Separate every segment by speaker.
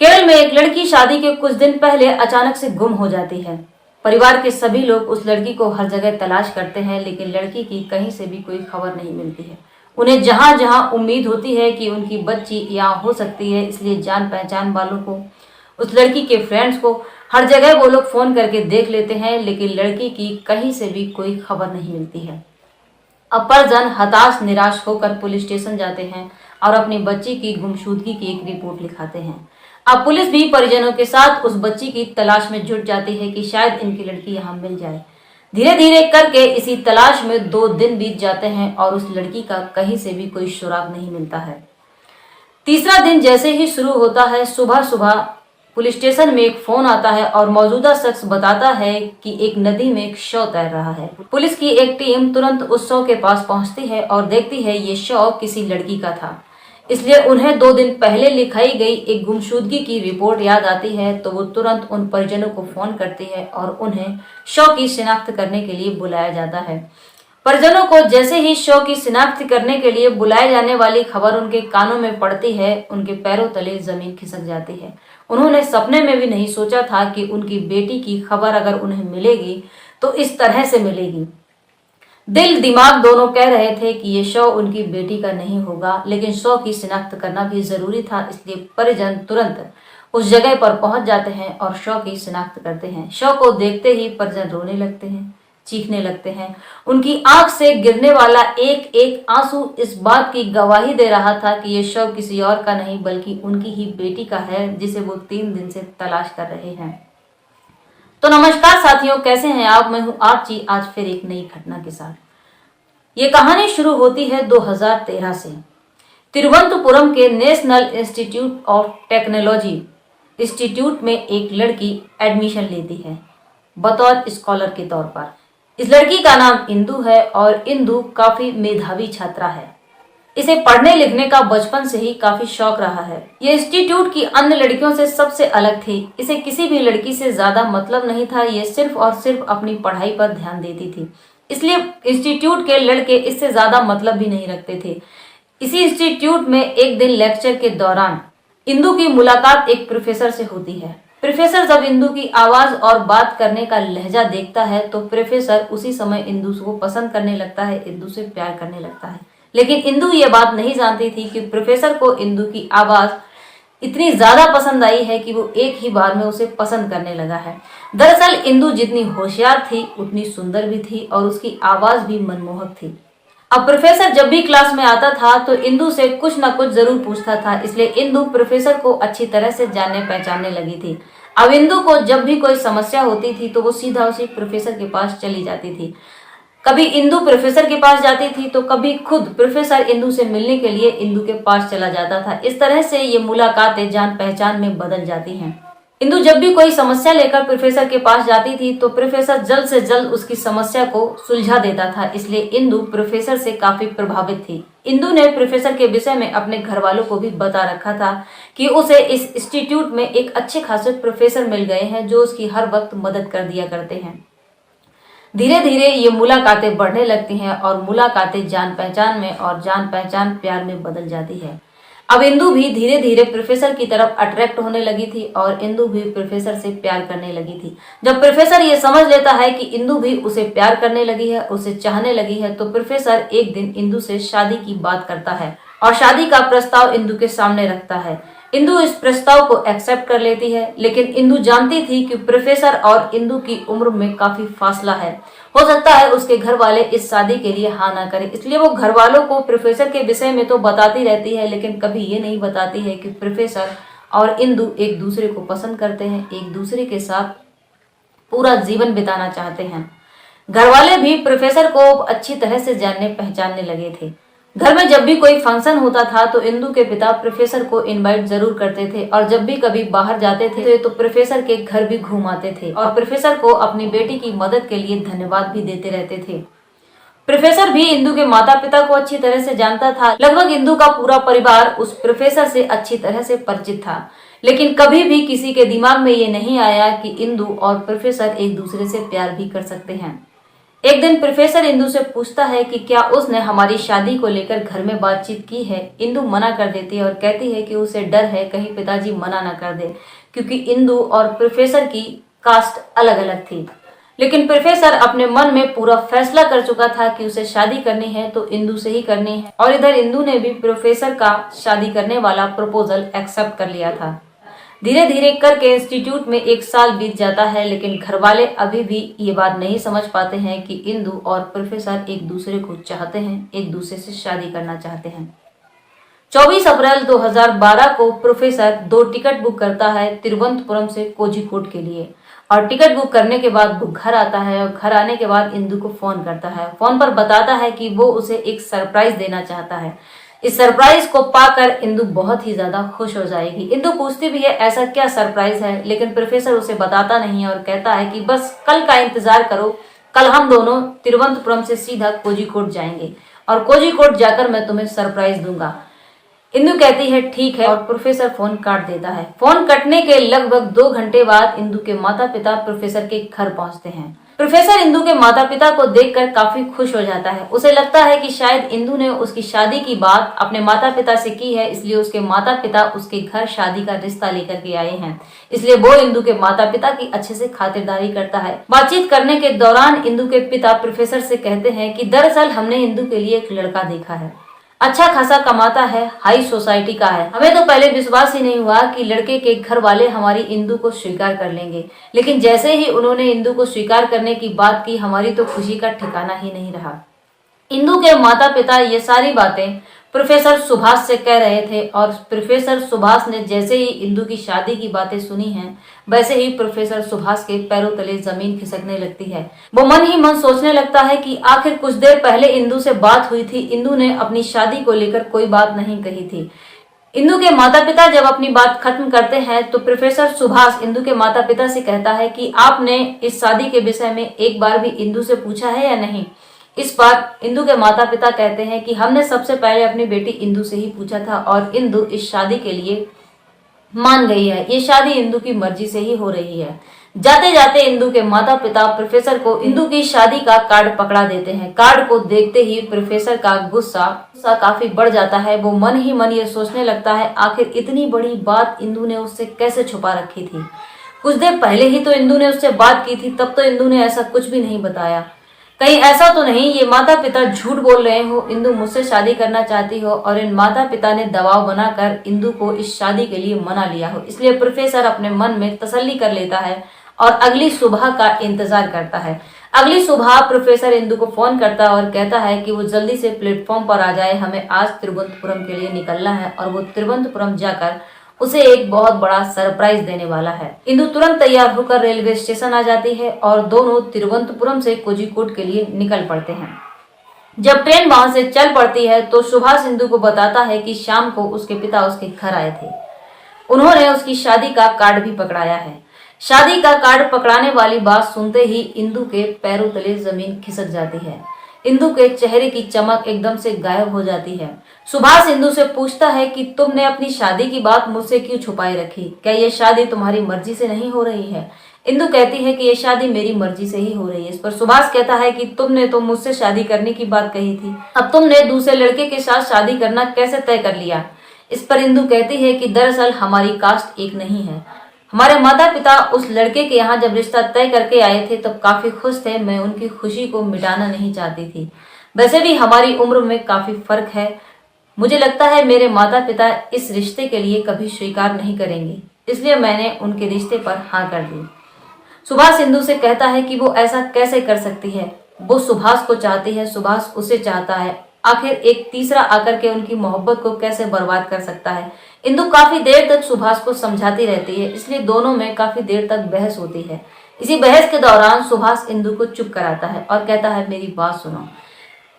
Speaker 1: केरल में एक लड़की शादी के कुछ दिन पहले अचानक से गुम हो जाती है। परिवार के सभी लोग उस लड़की को हर जगह तलाश करते हैं, लेकिन लड़की की कहीं से भी कोई खबर नहीं मिलती है। उन्हें जहां जहां उम्मीद होती है कि उनकी बच्ची यहाँ हो सकती है, इसलिए जान पहचान वालों को, उस लड़की के फ्रेंड्स को हर जगह वो लोग फोन करके देख लेते हैं, लेकिन लड़की की कहीं से भी कोई खबर नहीं मिलती है। अब परिजन हताश निराश होकर पुलिस स्टेशन जाते हैं और अपनी बच्ची की गुमशुदगी की एक रिपोर्ट लिखाते हैं। अब पुलिस भी परिजनों के साथ उस बच्ची की तलाश में जुट जाती है कि शायद इनकी लड़की यहाँ मिल जाए। धीरे धीरे करके इसी तलाश में 2 दिन बीत जाते हैं और उस लड़की का कहीं से भी कोई सुराग नहीं मिलता है। तीसरा दिन जैसे ही शुरू होता है, सुबह सुबह पुलिस स्टेशन में एक फोन आता है और मौजूदा शख्स बताता है कि एक नदी में एक शव तैर रहा है। पुलिस की एक टीम तुरंत उस शव के पास पहुंचती है और देखती है ये शव किसी लड़की का था। इसलिए उन्हें 2 दिन पहले लिखाई गई एक गुमशुदगी की रिपोर्ट याद आती है, तो वो तुरंत उन परिजनों को फोन करती है और उन्हें शव की शिनाख्त करने के लिए बुलाया जाता है। परिजनों को जैसे ही शव की शिनाख्त करने के लिए बुलाए जाने वाली खबर उनके कानों में पड़ती है, उनके पैरों तले जमीन खिसक जाती है। उन्होंने सपने में भी नहीं सोचा था कि उनकी बेटी की खबर अगर उन्हें मिलेगी तो इस तरह से मिलेगी। दिल दिमाग दोनों कह रहे थे कि ये शव उनकी बेटी का नहीं होगा, लेकिन शव की शिनाख्त करना भी जरूरी था, इसलिए परिजन तुरंत उस जगह पर पहुंच जाते हैं और शव की शिनाख्त करते हैं। शव को देखते ही परिजन रोने लगते हैं, चीखने लगते हैं। उनकी आंख से गिरने वाला एक एक आंसू इस बात की गवाही दे रहा था कि ये शव किसी और का नहीं बल्कि उनकी ही बेटी का है, जिसे वो 3 दिन से तलाश कर रहे हैं। तो नमस्कार साथियों, कैसे हैं आप? मैं हूं आर्ची, आज फिर एक नई घटना के साथ। ये कहानी शुरू होती है 2013 से। तिरुवनंतपुरम के national institute of technology institute में एक लड़की एडमिशन लेती है बतौर स्कॉलर के तौर पर। इस लड़की का नाम इंदु है और इंदु काफी मेधावी छात्रा है। इसे पढ़ने लिखने का बचपन से ही काफी शौक रहा है। ये इंस्टीट्यूट की अन्य लड़कियों से सबसे अलग थी। इसे किसी भी लड़की से ज्यादा मतलब नहीं था, ये सिर्फ और सिर्फ अपनी पढ़ाई पर ध्यान देती थी, इसलिए इंस्टीट्यूट के लड़के इससे ज्यादा मतलब भी नहीं रखते थे। इसी इंस्टीट्यूट में एक दिन लेक्चर के दौरान इंदु की मुलाकात एक प्रोफेसर से होती है। प्रोफेसर जब इंदु की आवाज और बात करने का लहजा देखता है तो प्रोफेसर उसी समय इंदु को पसंद करने लगता है, इंदु से प्यार करने लगता है। लेकिन इंदु ये बात नहीं जानती थी कि प्रोफेसर को इंदु की आवाज इतनी ज्यादा पसंद आई है कि वो एक ही बार में उसे पसंद करने लगा है। दरअसल इंदु जितनी होशियार थी उतनी सुंदर भी थी और उसकी आवाज भी मनमोहक थी। अब प्रोफेसर जब भी क्लास में आता था तो इंदु से कुछ ना कुछ जरूर पूछता था, इसलिए इंदु प्रोफेसर को अच्छी तरह से जानने पहचानने लगी थी। अब इंदु को जब भी कोई समस्या होती थी तो वो सीधा उसी प्रोफेसर के पास चली जाती थी। कभी इंदु प्रोफेसर के पास जाती थी तो कभी खुद प्रोफेसर इंदु से मिलने के लिए इंदु के पास चला जाता था। इस तरह से ये मुलाकातें जान पहचान में बदल जाती हैं। इंदु जब भी कोई समस्या लेकर प्रोफेसर के पास जाती थी तो प्रोफेसर जल्द से जल्द उसकी समस्या को सुलझा देता था, इसलिए इंदु प्रोफेसर से काफी प्रभावित थी। इंदु ने प्रोफेसर के विषय में अपने घर वालों को भी बता रखा था कि उसे इस इंस्टीट्यूट में एक अच्छे खासे प्रोफेसर मिल गए हैं जो उसकी हर वक्त मदद कर दिया करते हैं। धीरे धीरे ये मुलाकातें बढ़ने लगती हैं और मुलाकातें जान पहचान में और जान पहचान प्यार में बदल जाती है। अब इंदु भी धीरे धीरे प्रोफेसर की तरफ अट्रैक्ट होने लगी थी और इंदु भी प्रोफेसर से प्यार करने लगी थी। जब प्रोफेसर ये समझ लेता है कि इंदु भी उसे प्यार करने लगी है, उसे चाहने लगी है, तो प्रोफेसर एक दिन इंदु से शादी की बात करता है और शादी का प्रस्ताव इंदु के सामने रखता है। इंदु इस प्रस्ताव को एक्सेप्ट कर लेती है, लेकिन इंदु जानती थी कि प्रोफेसर और इंदु की उम्र में काफी फासला है। हो सकता है उसके घर वाले इस शादी के लिए हाँ ना करें, इसलिए वो घर वालों को प्रोफेसर के विषय में तो बताती रहती है, लेकिन कभी ये नहीं बताती है कि प्रोफेसर और इंदु एक दूसरे को पसंद करते हैं, एक दूसरे के साथ पूरा जीवन बिताना चाहते हैं। घर वाले भी प्रोफेसर को अच्छी तरह से जानने पहचानने लगे थे। घर में जब भी कोई फंक्शन होता था तो इंदु के पिता प्रोफेसर को इनवाइट जरूर करते थे और जब भी कभी बाहर जाते थे तो प्रोफेसर के घर भी घुमाते थे और प्रोफेसर को अपनी बेटी की मदद के लिए धन्यवाद भी देते रहते थे। प्रोफेसर भी इंदु के माता पिता को अच्छी तरह से जानता था। लगभग इंदु का पूरा परिवार उस प्रोफेसर से अच्छी तरह से परिचित था, लेकिन कभी भी किसी के दिमाग में ये नहीं आया कि इंदु और प्रोफेसर एक दूसरे से प्यार भी कर सकते हैं। एक दिन प्रोफेसर इंदु से पूछता है कि क्या उसने हमारी शादी को लेकर घर में बातचीत की है। इंदु मना कर देती है और कहती है कि उसे डर है कहीं पिताजी मना न कर दे, क्योंकि इंदु और प्रोफेसर की कास्ट अलग अलग थी। लेकिन प्रोफेसर अपने मन में पूरा फैसला कर चुका था कि उसे शादी करनी है तो इंदु से ही करनी है, और इधर इंदु ने भी प्रोफेसर का शादी करने वाला प्रपोजल एक्सेप्ट कर लिया था। धीरे धीरे करके इंस्टीट्यूट में 1 साल बीत जाता है, लेकिन घर वाले अभी भी ये बात नहीं समझ पाते हैं कि इंदु और प्रोफेसर एक दूसरे को चाहते हैं, एक दूसरे से शादी करना चाहते हैं। 24 अप्रैल 2012 को प्रोफेसर 2 टिकट बुक करता है तिरुवनंतपुरम से कोझिकोड के लिए, और टिकट बुक करने के बाद वो घर आता है और घर आने के बाद इंदु को फोन करता है। फोन पर बताता है कि वो उसे एक सरप्राइज देना चाहता है। इस सरप्राइज को पाकर इंदु बहुत ही ज्यादा खुश हो जाएगी। इंदु पूछती भी है ऐसा क्या सरप्राइज है, लेकिन प्रोफेसर उसे बताता नहीं है और कहता है कि बस कल का इंतजार करो, कल हम दोनों तिरुवनंतपुरम से सीधा कोझिकोड जाएंगे और कोझिकोड जाकर मैं तुम्हें सरप्राइज दूंगा। इंदु कहती है ठीक है, और प्रोफेसर फोन काट देता है। फोन कटने के लगभग 2 घंटे बाद इंदु के माता पिता प्रोफेसर के घर पहुंचते हैं। प्रोफेसर इंदु के माता पिता को देखकर काफी खुश हो जाता है। उसे लगता है कि शायद इंदु ने उसकी शादी की बात अपने माता पिता से की है, इसलिए उसके माता पिता उसके घर शादी का रिश्ता लेकर के आए हैं। इसलिए वो इंदु के माता पिता की अच्छे से खातिरदारी करता है। बातचीत करने के दौरान इंदु के पिता प्रोफेसर से कहते हैं कि दरअसल हमने इंदु के लिए एक लड़का देखा है, अच्छा खासा कमाता है, हाई सोसाइटी का है। हमें तो पहले विश्वास ही नहीं हुआ कि लड़के के घर वाले हमारी इंदु को स्वीकार कर लेंगे, लेकिन जैसे ही उन्होंने इंदु को स्वीकार करने की बात की, हमारी तो खुशी का ठिकाना ही नहीं रहा। इंदु के माता पिता ये सारी बातें प्रोफेसर सुभाष से कह रहे थे, और प्रोफेसर सुभाष ने जैसे ही इंदु की शादी की बातें सुनी हैं, वैसे ही प्रोफेसर सुभाष के पैरों तले जमीन खिसकने लगती है। वो मन ही मन सोचने लगता है कि आखिर कुछ देर पहले इंदु से बात हुई थी, इंदु ने अपनी शादी को लेकर कोई बात नहीं कही थी। इंदु के माता पिता जब अपनी बात खत्म करते हैं तो प्रोफेसर सुभाष इंदु के माता पिता से कहता है कि आपने इस शादी के विषय में एक बार भी इंदु से पूछा है या नहीं। इस बार इंदु के माता पिता कहते हैं कि हमने सबसे पहले अपनी बेटी इंदु से ही पूछा था, और इंदु इस शादी के लिए मान गई है। ये शादी इंदु की मर्जी से ही हो रही है। जाते जाते इंदु के माता पिता प्रोफेसर को इंदु की शादी का कार्ड पकड़ा देते हैं। कार्ड को देखते ही प्रोफेसर का गुस्सा काफी बढ़ जाता है। वो मन ही मन ये सोचने लगता है आखिर इतनी बड़ी बात इंदु ने उससे कैसे छुपा रखी थी। कुछ देर पहले ही तो इंदु ने उससे बात की थी, तब तो इंदु ने ऐसा कुछ भी नहीं बताया। कहीं ऐसा तो नहीं ये माता पिता झूठ बोल रहे हो, इंदु मुझसे शादी करना चाहती हो और इन माता पिता ने दबाव बनाकर इंदु को इस शादी के लिए मना लिया हो। इसलिए प्रोफेसर अपने मन में तसल्ली कर लेता है और अगली सुबह का इंतजार करता है। अगली सुबह प्रोफेसर इंदु को फोन करता है और कहता है कि वो जल्दी से प्लेटफॉर्म पर आ जाए, हमें आज तिरुवनंतपुरम के लिए निकलना है, और वो तिरुवनंतपुरम जाकर उसे एक बहुत बड़ा सरप्राइज देने वाला है। इंदु तुरंत तैयार होकर रेलवे स्टेशन आ जाती है और दोनों तिरुवनंतपुरम से कोझिकोड के लिए निकल पड़ते हैं। जब ट्रेन वहां से चल पड़ती है तो सुभाष इंदु को बताता है कि शाम को उसके पिता उसके घर आए थे। उन्होंने उसकी शादी का कार्ड भी पकड़ाया है। शादी का कार्ड पकड़ाने वाली बात सुनते ही इंदु के पैरों तले जमीन खिसक जाती है। इंदु के चेहरे की चमक एकदम से गायब हो जाती है। सुभाष इंदु से पूछता है कि तुमने अपनी शादी की बात मुझसे क्यों छुपाई रखी? क्या ये शादी तुम्हारी मर्जी से नहीं हो रही है? इंदु कहती है कि ये शादी मेरी मर्जी से ही हो रही है। इस पर सुभाष कहता है कि तुमने तो मुझसे शादी करने की बात कही थी, अब तुमने दूसरे लड़के के साथ शादी करना कैसे तय कर लिया? इस पर इंदु कहती है कि दरअसल हमारी कास्ट एक नहीं है। हमारे माता पिता उस लड़के के यहाँ जब रिश्ता तय करके आए थे तब काफी खुश थे, मैं उनकी खुशी को मिटाना नहीं चाहती थी। वैसे भी हमारी उम्र में काफी फर्क है, मुझे लगता है मेरे माता पिता इस रिश्ते के लिए कभी स्वीकार नहीं करेंगे, इसलिए मैंने उनके रिश्ते पर हाँ कर दी। सुभाष इंदु से कहता है कि वो ऐसा कैसे कर सकती है, वो सुभाष को चाहती है, सुभाष उसे चाहता है, आखिर एक तीसरा आकर के उनकी मोहब्बत को कैसे बर्बाद कर सकता है। इंदु काफी देर तक सुभाष को समझाती रहती है, इसलिए दोनों में काफी देर तक बहस होती है। इसी बहस के दौरान सुभाष इंदु को चुप कराता है और कहता है मेरी बात सुनो,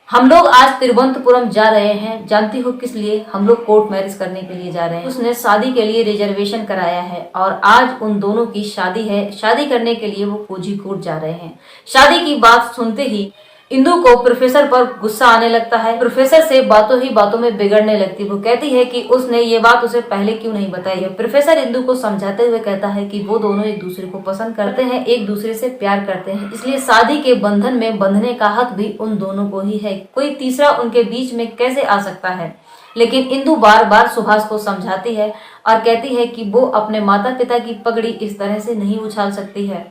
Speaker 1: हम लोग आज तिरुवनंतपुरम जा रहे हैं, जानती हो किस लिए? हम लोग कोर्ट मैरिज करने के लिए जा रहे हैं। उसने शादी के लिए रिजर्वेशन कराया है और आज उन दोनों की शादी है। शादी करने के लिए वो कोझिकोड जा रहे हैं। शादी की बात सुनते ही इंदु को प्रोफेसर पर गुस्सा आने लगता है। प्रोफेसर से बातों ही बातों में बिगड़ने लगती। वो कहती है कि उसने ये बात उसे पहले क्यों नहीं बताई है। प्रोफेसर इंदु को समझाते हुए कहता है कि वो दोनों एक दूसरे को पसंद करते हैं, एक दूसरे से प्यार करते हैं, इसलिए शादी के बंधन में बंधने का हक भी उन दोनों को ही है। कोई तीसरा उनके बीच में कैसे आ सकता है। लेकिन इंदु बार बार सुभाष को समझाती है और कहती है कि वो अपने माता पिता की पगड़ी इस तरह से नहीं उछाल सकती है।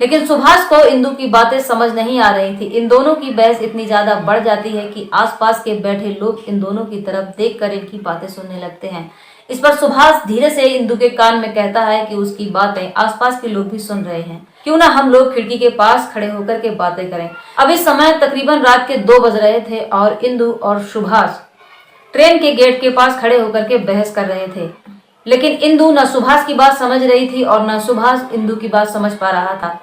Speaker 1: लेकिन सुभाष को इंदु की बातें समझ नहीं आ रही थी। इन दोनों की बहस इतनी ज्यादा बढ़ जाती है कि आसपास के बैठे लोग इन दोनों की तरफ देखकर इनकी बातें सुनने लगते हैं। इस पर सुभाष धीरे से इंदु के कान में कहता है कि उसकी बातें आसपास के लोग भी सुन रहे हैं, क्यों ना हम लोग खिड़की के पास खड़े होकर के बातें करें। अब इस समय तकरीबन रात के 2 बज रहे थे और इंदु और सुभाष ट्रेन के गेट के पास खड़े होकर के बहस कर रहे थे। लेकिन इंदु न सुभाष की बात समझ रही थी और न सुभाष इंदु की बात समझ पा रहा था।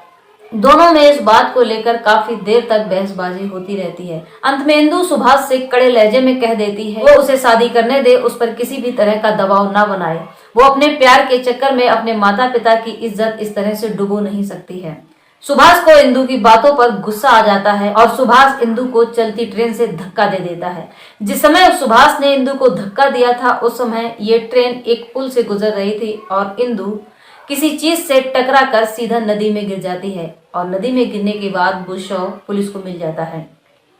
Speaker 1: दोनों में इस बात को लेकर काफी देर तक बहसबाजी होती रहती है। अंत में इंदु सुभाष से कड़े लहजे में कह देती है वो उसे शादी करने दे, उस पर किसी भी तरह का दबाव ना बनाए। वो अपने प्यार के चक्कर में अपने माता पिता की इज्जत इस तरह से डुबो नहीं सकती है। सुभाष को इंदु की बातों पर गुस्सा आ जाता है और सुभाष इंदु को चलती ट्रेन से धक्का दे देता है। जिस समय सुभाष ने इंदु को धक्का दिया था उस समय ये ट्रेन एक पुल से गुजर रही थी और इंदु किसी चीज से टकरा कर सीधा नदी में गिर जाती है और नदी में गिरने के बाद वो शव पुलिस को मिल जाता है,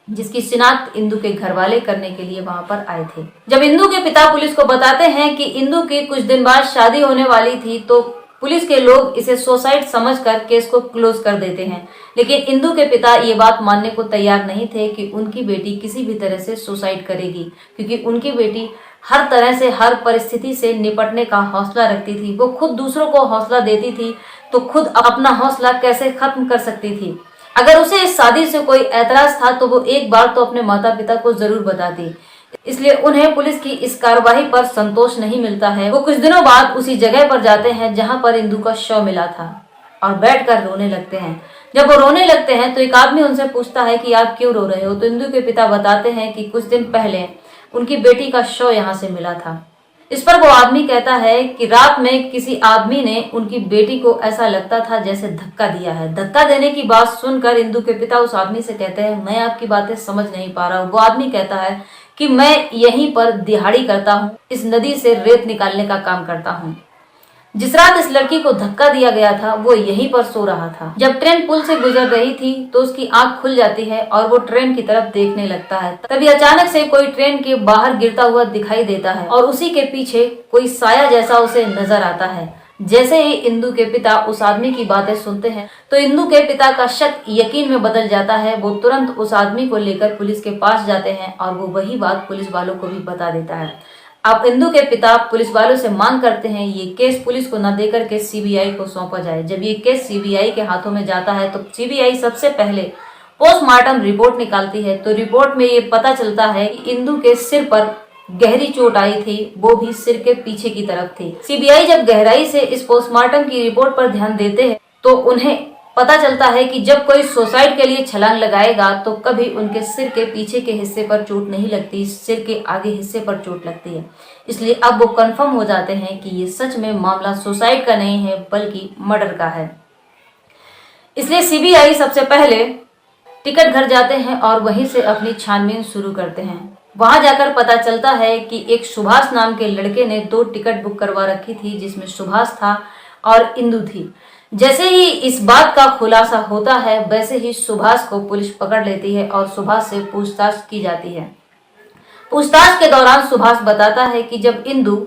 Speaker 1: जिसकी शिनाख्त इंदु के घर वाले करने के लिए वहां पर आए थे। जब इंदु के पिता पुलिस को बताते हैं कि इंदु की कुछ दिन बाद शादी होने वाली थी तो पुलिस के लोग इसे सुसाइड समझकर केस को क्लोज कर देते हैं। लेकिन इंदु के पिता ये बात मानने को तैयार नहीं थे कि उनकी बेटी किसी भी तरह से सुसाइड करेगी, क्योंकि उनकी बेटी हर तरह से हर परिस्थिति से निपटने का हौसला रखती थी। वो खुद दूसरों को हौसला देती थी तो खुद अपना हौसला कैसे खत्म कर सकती थी। अगर उसे इस शादी से कोई ऐतराज था तो वो एक बार तो अपने माता पिता को जरूर बताती। इसलिए उन्हें पुलिस की इस कार्रवाई पर संतोष नहीं मिलता है। वो कुछ दिनों बाद उसी जगह पर जाते हैं जहां पर इंदु का शव मिला था और बैठकर रोने लगते हैं। जब वो रोने लगते हैं तो एक आदमी उनसे पूछता है कि आप क्यों रो रहे हो। तो इंदु के पिता बताते हैं कि कुछ दिन पहले उनकी बेटी का शव यहाँ से मिला था। इस पर वो आदमी कहता है कि रात में किसी आदमी ने उनकी बेटी को ऐसा लगता था जैसे धक्का दिया है। धक्का देने की बात सुनकर इंदु के पिता उस आदमी से कहते हैं मैं आपकी बातें समझ नहीं पा रहा हूँ। वो आदमी कहता है कि मैं यहीं पर दिहाड़ी करता हूँ, इस नदी से रेत निकालने का काम करता हूँ। जिस रात इस लड़की को धक्का दिया गया था वो यहीं पर सो रहा था। जब ट्रेन पुल से गुजर रही थी तो उसकी आंख खुल जाती है और वो ट्रेन की तरफ देखने लगता है। तभी अचानक से कोई ट्रेन के बाहर गिरता हुआ दिखाई देता है और उसी के पीछे कोई साया जैसा उसे नजर आता है। जैसे ही इंदु के पिता उस आदमी की बातें सुनते हैं तो इंदु के पिता का शक यकीन में बदल जाता है। वो तुरंत उस आदमी को लेकर पुलिस के पास जाते हैं और वो वही बात पुलिस वालों को भी बता देता है। अब इंदु के पिता पुलिस वालों से मांग करते हैं ये केस पुलिस को न देकर के सीबीआई को सौंपा जाए। जब ये केस सीबीआई के हाथों में जाता है तो सीबीआई सबसे पहले पोस्टमार्टम रिपोर्ट निकालती है। तो रिपोर्ट में ये पता चलता है कि इंदु के सिर पर गहरी चोट आई थी, वो भी सिर के पीछे की तरफ थी। सीबीआई जब गहराई से इस पोस्टमार्टम की रिपोर्ट पर ध्यान देते हैं तो उन्हें पता चलता है कि जब कोई सुसाइड के लिए छलांग लगाएगा तो कभी उनके सिर के पीछे के हिस्से पर चोट नहीं लगती, सिर के आगे हिस्से पर चोट लगती है। इसलिए अब वो कंफर्म हो जाते हैं कि ये सच में मामला सुसाइड का नहीं है बल्कि मर्डर का है। इसलिए सीबीआई सबसे पहले टिकट घर जाते हैं और वहीं से अपनी छानबीन शुरू करते हैं। वहां जाकर पता चलता है कि एक सुभाष नाम के लड़के ने 2 टिकट बुक करवा रखी थी जिसमें सुभाष था और इंदु थी। जैसे ही इस बात का खुलासा होता है वैसे ही सुभाष को पुलिस पकड़ लेती है और सुभाष से पूछताछ की जाती है। पूछताछ के दौरान सुभाष बताता है कि जब इंदु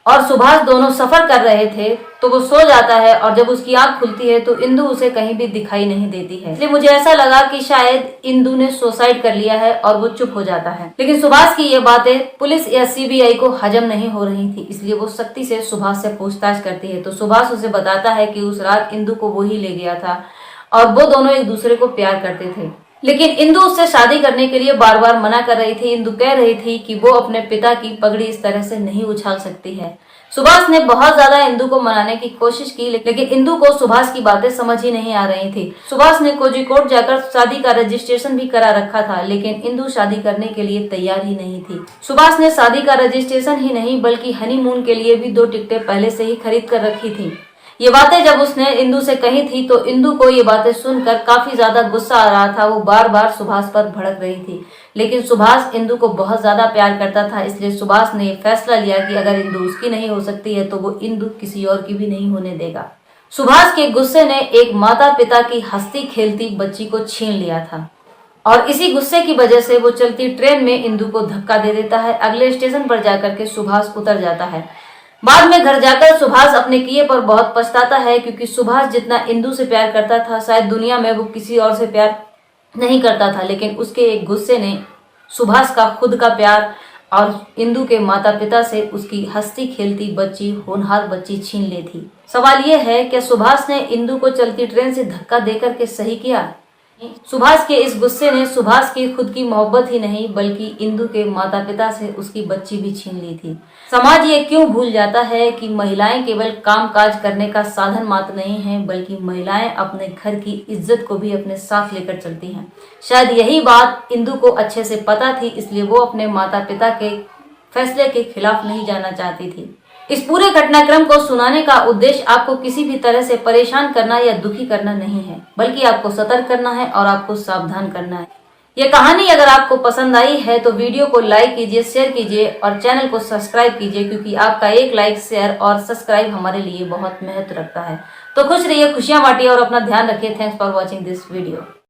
Speaker 1: और सुभाष दोनों सफर कर रहे थे तो वो सो जाता है और जब उसकी आंख खुलती है तो इंदु उसे कहीं भी दिखाई नहीं देती है। इसलिए मुझे ऐसा लगा कि शायद इंदु ने सुसाइड कर लिया है और वो चुप हो जाता है। लेकिन सुभाष की ये बातें पुलिस या सीबीआई को हजम नहीं हो रही थी, इसलिए वो सख्ती से सुभाष से पूछताछ करती है। तो सुभाष उसे बताता है कि उस रात इंदु को वो ही ले गया था और वो दोनों एक दूसरे को प्यार करते थे। लेकिन इंदु उससे शादी करने के लिए बार बार मना कर रही थी। इंदु कह रही थी कि वो अपने पिता की पगड़ी इस तरह से नहीं उछाल सकती है। सुभाष ने बहुत ज्यादा इंदु को मनाने की कोशिश की लेकिन इंदु को सुभाष की बातें समझ ही नहीं आ रही थी। सुभाष ने कोझिकोड जाकर शादी का रजिस्ट्रेशन भी करा रखा था लेकिन इंदु शादी करने के लिए तैयार ही नहीं थी। सुभाष ने शादी का रजिस्ट्रेशन ही नहीं बल्कि हनीमून के लिए भी 2 टिकटें पहले से ही खरीद कर रखी थी। ये बातें जब उसने इंदु से कही थी तो इंदु को ये बातें सुनकर काफी ज्यादा गुस्सा आ रहा था। वो बार बार सुभाष पर भड़क रही थी, लेकिन सुभाष इंदु को बहुत ज्यादा प्यार करता था। इसलिए सुभाष ने फैसला लिया कि अगर इंदु उसकी नहीं हो सकती है तो वो इंदु किसी और की भी नहीं होने देगा। सुभाष के गुस्से ने एक माता पिता की हंसती खेलती बच्ची को छीन लिया था और इसी गुस्से की वजह से वो चलती ट्रेन में इंदु को धक्का दे देता है। अगले स्टेशन पर जाकर के सुभाष उतर जाता है। बाद में घर जाकर सुभाष अपने किए पर बहुत पछताता है, क्योंकि सुभाष जितना इंदु से प्यार करता था शायद दुनिया में वो किसी और से प्यार नहीं करता था। लेकिन उसके एक गुस्से ने सुभाष का खुद का प्यार और इंदु के माता पिता से उसकी हंसती खेलती बच्ची, होनहार बच्ची छीन ली थी। सवाल यह है, क्या सुभाष ने इंदु को चलती ट्रेन से धक्का देकर के सही किया? सुभाष के इस गुस्से ने सुभाष की खुद की मोहब्बत ही नहीं बल्कि इंदु के माता पिता से उसकी बच्ची भी छीन ली थी। समाज ये क्यों भूल जाता है कि महिलाएं केवल काम काज करने का साधन मात्र नहीं हैं, बल्कि महिलाएं अपने घर की इज्जत को भी अपने साथ लेकर चलती हैं। शायद यही बात इंदु को अच्छे से पता थी, इसलिए वो अपने माता पिता के फैसले के खिलाफ नहीं जाना चाहती थी। इस पूरे घटनाक्रम को सुनाने का उद्देश्य आपको किसी भी तरह से परेशान करना या दुखी करना नहीं है, बल्कि आपको सतर्क करना है और आपको सावधान करना है। ये कहानी अगर आपको पसंद आई है तो वीडियो को लाइक कीजिए, शेयर कीजिए और चैनल को सब्सक्राइब कीजिए, क्योंकि आपका एक लाइक, शेयर और सब्सक्राइब हमारे लिए बहुत महत्व रखता है। तो खुश रहिए, खुशियां बांटिए और अपना ध्यान रखिए। Thanks for watching this video.